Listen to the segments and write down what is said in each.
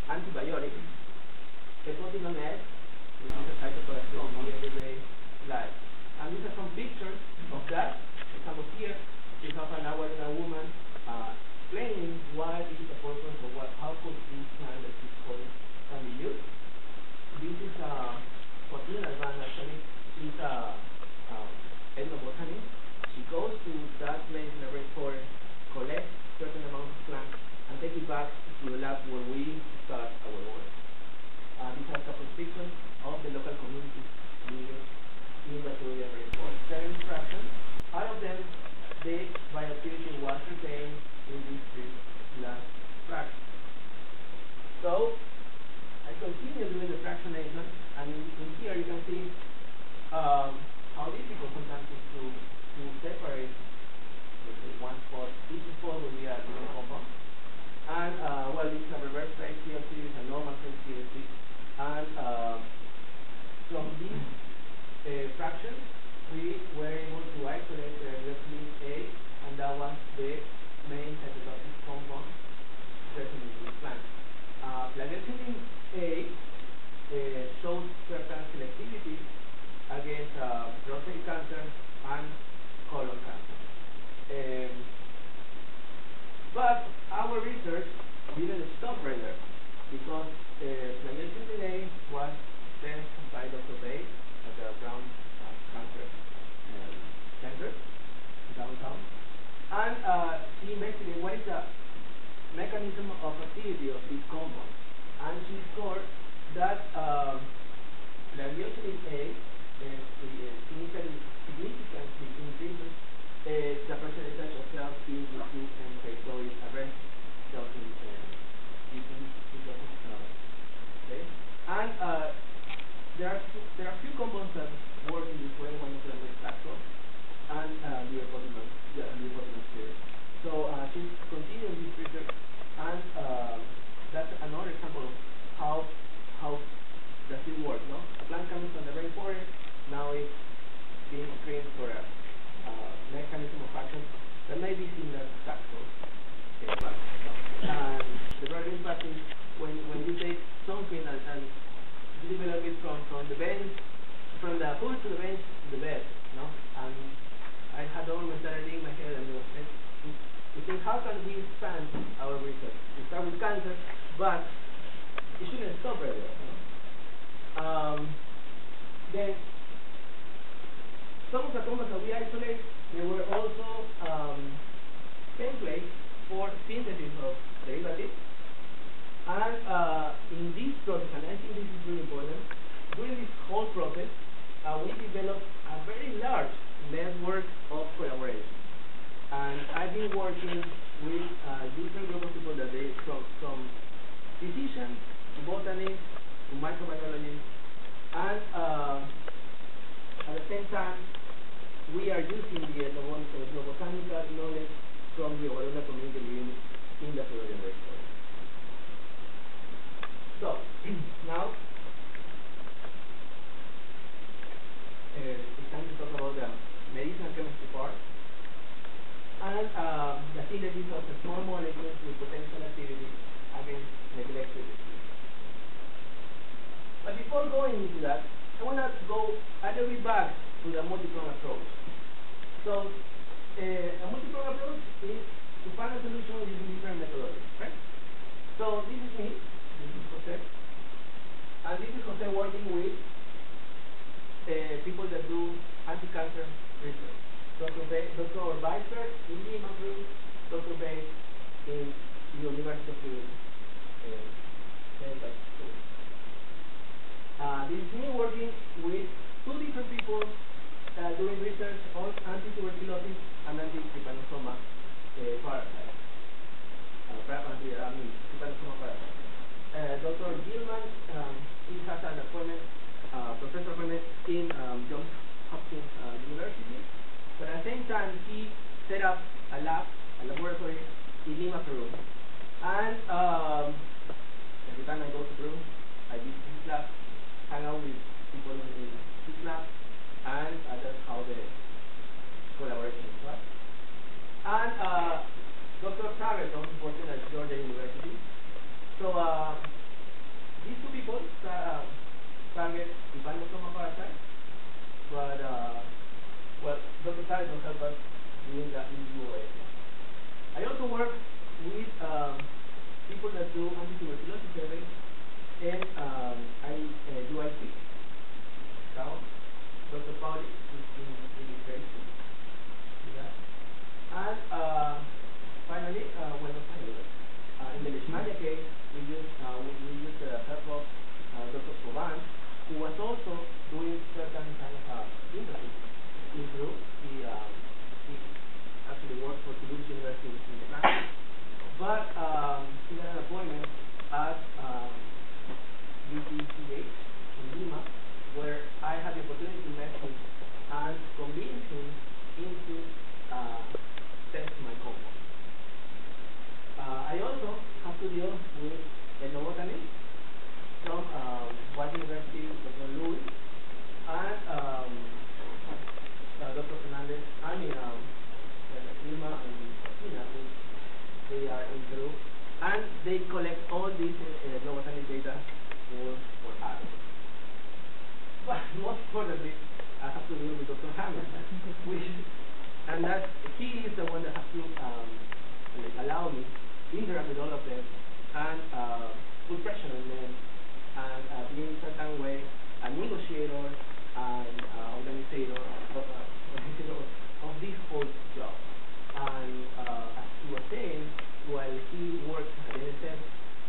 antibiotic, epotinomide, which is a cytotoxic in everyday life. And these are some pictures of that. For example, here we have an Awarina woman explaining what is the purpose of how could this plant that she's calling can be used. This is Joaquin Alban, actually. She's ethnobotanist. She goes to that place in the rainforest, collects certain amount of plants, and take it back to the lab where we start our work. These are a couple of pictures of the local communities living in the Peruvian rainforest. 7 fractions. Out of them, the bioactivity was retained in these 3 last fractions. So, I continue doing the fractionation, and in here you can see how difficult sometimes is to separate one spot. Each spot will be a different compound. And, well, this is a reverse phase PLC, this is a normal phase PLC. And from these fractions, we were able to isolate the glyoxylin A, and that was the main cytotoxic compound present in this plant. Glyoxylin A shows certain selectivity against prostate cancer and colon cancer. But our research didn't stop right there, because glyoxylin A was tested by Dr. Bay at the Brown Cancer Center downtown, and she investigated what is the mechanism of activity of this compound, and she discovered that glyoxylin A initially significantly increases the percentage of cells filled with NK, so it arrests cells in okay. And there are few compounds that work in this way. One of them is Taxol and Leupotamine series. So she's continuing this research, and that's another example of how does it work. No, a plant comes from the rainforest. Now it's being screened for a mechanism of action that may be similar to Taxol. And the broader impact is when you take something and you develop it from the bench, from the food to the bench to the bed, no? And I had always started in my head and we think, how can we expand our research? We start with cancer, but it shouldn't stop right there. No? Then some of the compounds that we isolate, they were also templates for synthesis of derivatives. And in this process, and I think this is really important, during this whole process, we developed a very large network of collaboration. And I've been working with different group of people that they from physicians to botanists to microbiologists, and at the same time, we are using the ethnobotanical knowledge from the Awarina community living in the Peruvian rainforest. So, now, it's time to talk about the medicinal chemistry part, and the synthesis of the small molecules with potential activity against neglected disease. But before going into that, I want to go a little bit back to the multi-pronged approach. So, a multi-pronged approach is to find a solution using different methodologies, right? So, this is me, this is Jose, and this is Jose working with people that do anti-cancer research. Dr. Weisberg in Lima, Peru, Dr. Bay in the University of Peru, Medical School. This is me working with 2 different people doing research on anti-tuberculosis and anti-trypanosoma parasites. Trypanosoma parasites. Dr. Gilman, he has an appointment, professor appointment in Johns Hopkins University, but at the same time he set up a laboratory in Lima, Peru. And every time I go to Peru, I visit his lab, hang out with people in his lab, and that's how the collaboration is, right? And Dr. Traverton is working at Georgia University. So people target Iván McCarthy, but well, Dr. Tarek will help us doing that in UOA. I also work with people that do anti-tuberculosis surveys and UIC. So, Dr. Pauli is being really great to that. And finally, well, not finally, in the Leishmania case, we used the help of Dr. Coban, who was also doing certain kind of interviews in Peru. He actually worked for Toulouse University in France, but he got an appointment at UTCH in Lima, where I had the opportunity to meet him and convince him into test my compound. I also have to deal with ethnobotanists from White University, Dr. Louis, and Dr. Fernandez, Irma and Tina, they are in Peru, and they collect all these ethnobotanic data for us. But most importantly, I have to deal with Dr. Hammer, and that he is the one that has to allow me to interact with all of them and put pressure on them and be in a certain way a negotiator and organizer of this whole job. And as he was saying, while he worked at NSF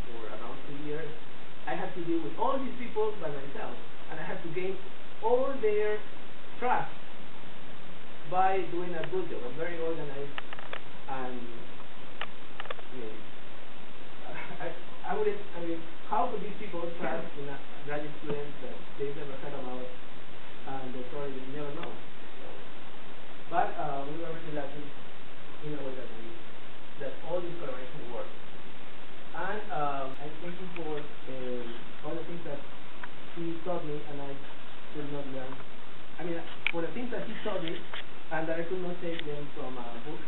for around 2 years, I had to deal with all these people by myself, and I had to gain all their trust by doing a good job, a very organized, and how could these people trust in a graduate student that they've never heard about and they probably never know? But we were really lucky in a way that all this collaboration worked. And I thank him for all the things that he taught me and I could not learn. For the things that he taught me and that I could not take them from books,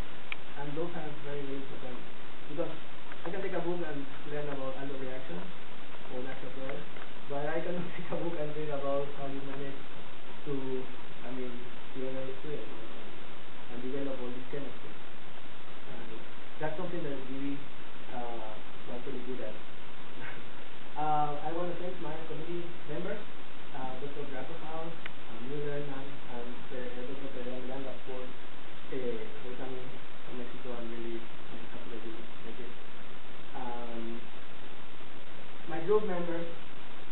and those are very, very important. Because I can take a book and learn about aldo reaction or natural products, but I cannot take a book and read about how you manage to, create a student and develop all this chemistry. And that's something that we was really good at. I want to thank my committee members, Dr. Grapperhaus, Müller, and Dr. Pedro Miranda for coming from Mexico. I'm really happy that you make it. My group members,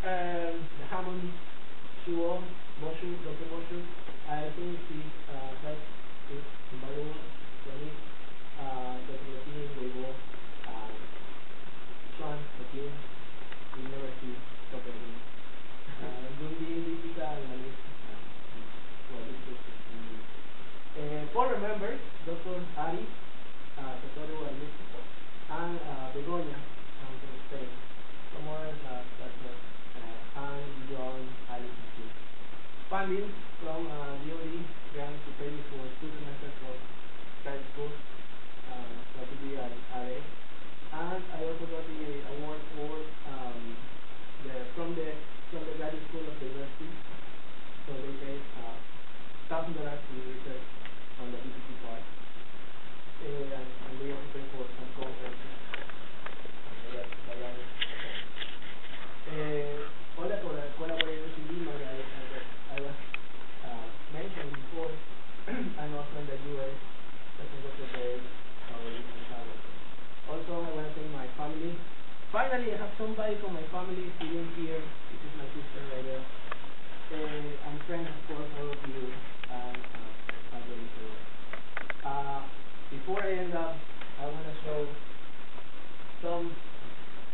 the Hammond, Shuo, Moshu, Dr. Moshu, I think his help is invaluable for me. Dr. Latin, Weibo, Sean, Latin, we never see Dr. Latin. Dundee, Lipika, and Manis, former members, Dr. Ari, Satoru Arluki, and Begonia from Spain. Some others Dr. Han, John, Alice, and Steve. Funding from DOD grant to pay me for 2 semesters of grad school, so to be an RA. And I also got the award for from the graduate school of the university. So they paid $1,000 to do research on the BPC part. And they also pay for some conferences. All the collaborators in Lima that I was mentioning before, and also in the US, such as Dr. Dave, and Carlos. Also, I want to thank my family. Finally, I have somebody from my family sitting here. This is my sister right there. And friends, of course, all of you, and before I end up, I want to show some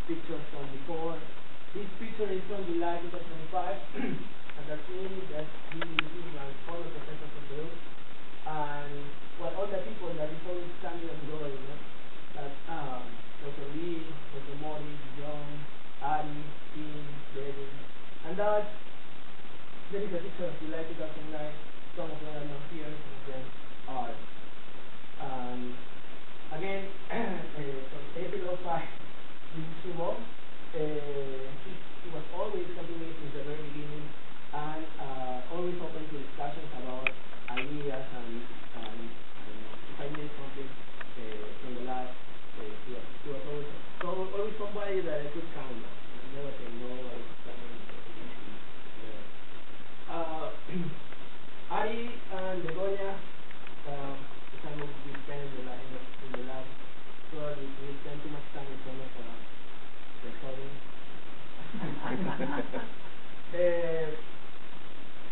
pictures from before. This picture is from July 2005, and that's me, this is my former professor from Peru, and all the people that is always standing at the door, that's Dr. Lee, Dr. Mori, John, Ari, Tim, David, and there is a picture of July 2009. Some of them are not here, some of them are. Again, from April 05, this is Shubo. He was always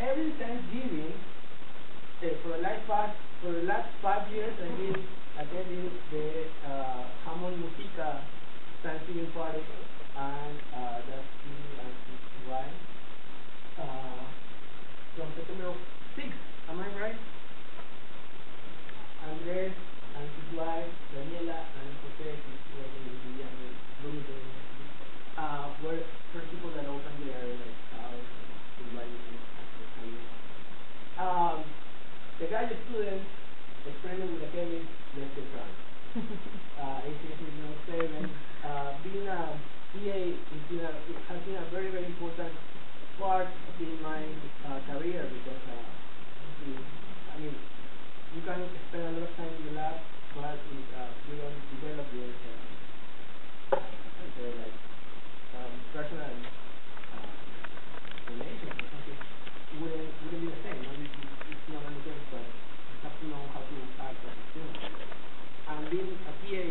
every Thanksgiving, for the last 5 years, I've been attending the Hammond Musica Thanksgiving party, and that's me and his wife. From September 6th, am I right? Andres and his wife, Daniela, and Jose, who's working with me and Bloomington University, were first people that opened their house and invited me to come. The graduate students, experimented with the chemist, left the trunk. ACS is now 7. Being a PA has been a very, very important part in my career because, I mean, you can spend a lot of time in the lab, but if you don't develop your personal relations or something, wouldn't be the same. No? It's not only things, but you have to know how to act as a student. And being a PA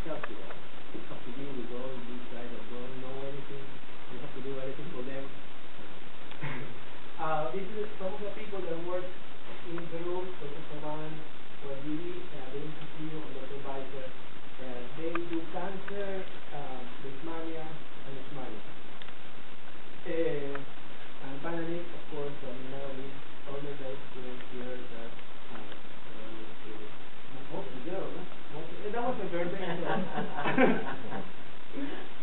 helps you. It's up to you with all these guys that don't know anything. You have to do everything for them. This is some of the people that work in Peru, Dr. Saban, Wajiri, the Institute, and Dr. Weiser. They do cancer, leishmania, and leishmania. And finally, of course, not only all the guys here that mostly girls, no? That was my birthday. So